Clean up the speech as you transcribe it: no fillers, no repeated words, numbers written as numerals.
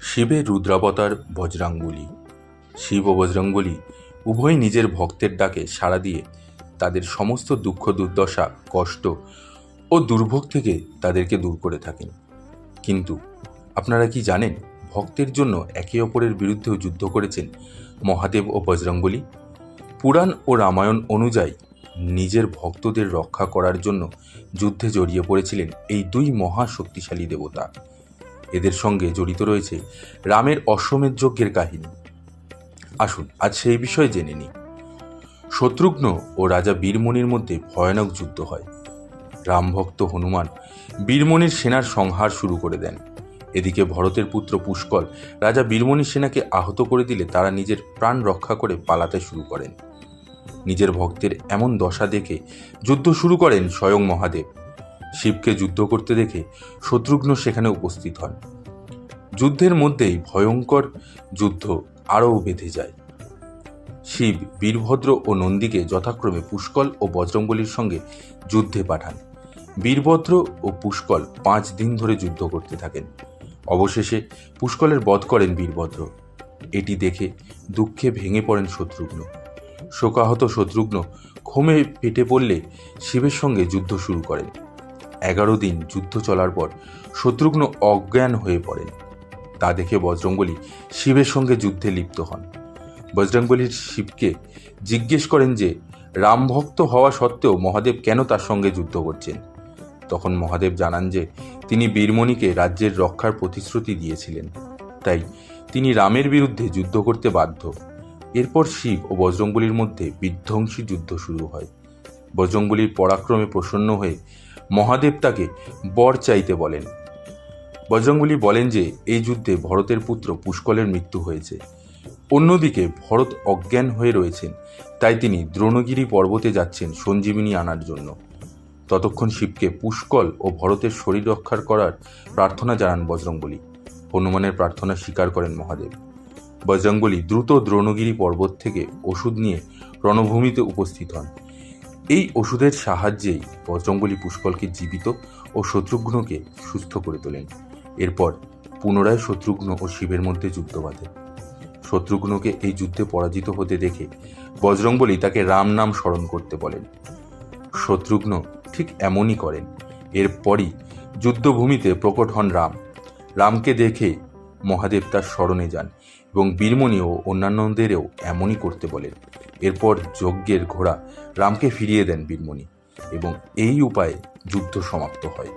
শিবের রুদ্রাবতার বজরাঙ্গলী। শিব ও বজরঙ্গলী উভয়ই নিজের ভক্তের ডাকে সাড়া দিয়ে তাদের সমস্ত দুঃখ দুর্দশা, কষ্ট ও দুর্ভোগ থেকে তাদেরকে দূর করে থাকেন। কিন্তু আপনারা কি জানেন, ভক্তের জন্য একে অপরের বিরুদ্ধেও যুদ্ধ করেছেন মহাদেব ও বজরঙ্গলী? পুরাণ ও রামায়ণ অনুযায়ী নিজের ভক্তদের রক্ষা করার জন্য যুদ্ধে জড়িয়ে পড়েছিলেন এই দুই মহা শক্তিশালী দেবতা। এদের সঙ্গে জড়িত রয়েছে রামের অশ্বমেধ যজ্ঞের কাহিনী। আসুন আজ সেই বিষয়ে জেনে নিই। শত্রুঘ্ন ও রাজা বীরমণির মধ্যে ভয়ানক যুদ্ধ হয়। রামভক্ত হনুমান বীরমণির সেনার সংহার শুরু করে দেন। এদিকে ভরতের পুত্র পুষ্কল রাজা বীরমণির সেনাকে আহত করে দিলে তারা নিজের প্রাণ রক্ষা করে পালাতে শুরু করেন। নিজের ভক্তের এমন দশা দেখে যুদ্ধ শুরু করেন স্বয়ং মহাদেব। শিবকে যুদ্ধ করতে দেখে শত্রুঘ্ন সেখানে উপস্থিত হন। যুদ্ধের মধ্যেই ভয়ঙ্কর যুদ্ধ আরও বেঁধে যায়। শিব বীরভদ্র ও নন্দীকে যথাক্রমে পুষ্কল ও বজরঙ্গলীর সঙ্গে যুদ্ধে পাঠান। বীরভদ্র ও পুষ্কল 5 দিন ধরে যুদ্ধ করতে থাকেন। অবশেষে পুষ্কলের বধ করেন বীরভদ্র। এটি দেখে দুঃখে ভেঙে পড়েন শত্রুঘ্ন। শোকাহত শত্রুঘ্ন ক্ষোভে পেটে পড়লে শিবের সঙ্গে যুদ্ধ শুরু করেন। 11 দিন যুদ্ধ চলার পর শত্রুঘ্ন অজ্ঞান হয়ে পড়েন। তা দেখে বজরঙ্গলী শিবের সঙ্গে যুদ্ধে লিপ্ত হন। বজরঙ্গলী শিবকে জিজ্ঞেস করেন যে রামভক্ত হওয়া সত্ত্বেও মহাদেব কেন তার সঙ্গে যুদ্ধ করছেন। তখন মহাদেব জানান যে তিনি বীরমণিকে রাজ্যের রক্ষার প্রতিশ্রুতি দিয়েছিলেন, তাই তিনি রামের বিরুদ্ধে যুদ্ধ করতে বাধ্য। এরপর শিব ও বজরঙ্গলীর মধ্যে বিধ্বংসী যুদ্ধ শুরু হয়। বজরঙ্গলীর পরাক্রমে প্রসন্ন হয়ে মহাদেব তাকে বর চাইতে বলেন। বজরঙ্গলী বলেন যে এই যুদ্ধে ভরতের পুত্র পুষ্কলের মৃত্যু হয়েছে। অন্যদিকে ভরত অজ্ঞান হয়ে রয়েছেন, তাই তিনি দ্রোণগিরি পর্বতে যাচ্ছেন সঞ্জীবিনী আনার জন্য। ততক্ষণ শিবকে পুষ্কল ও ভরতের শরীর রক্ষা করার প্রার্থনা জানান বজরঙ্গলী। হনুমানের প্রার্থনা স্বীকার করেন মহাদেব। বজরঙ্গলী দ্রুত দ্রোণগিরি পর্বত থেকে ওষুধ নিয়ে রণভূমিতে উপস্থিত হন। এই ওষুধের সাহায্যেই বজরঙ্গলী পুষ্কলকে জীবিত ও শত্রুঘ্নকে সুস্থ করে তোলেন। এরপর পুনরায় শত্রুঘ্ন ও শিবের মধ্যে যুদ্ধ বাধে। শত্রুঘ্নকে এই যুদ্ধে পরাজিত হতে দেখে বজরঙ্গলী তাকে রাম নাম স্মরণ করতে বলেন। শত্রুঘ্ন ঠিক এমনই করেন। এরপরই যুদ্ধভূমিতে প্রকট হন রাম। রামকে দেখে মহাদেব তার স্মরণে যান এবং বীরমণি ও অন্যান্যদেরও এমনই করতে বলেন। এরপর যজ্ঞের ঘোড়া রামকে ফিরিয়ে দেন বীরমণি এবং এই উপায়ে যুদ্ধ সমাপ্ত হয়।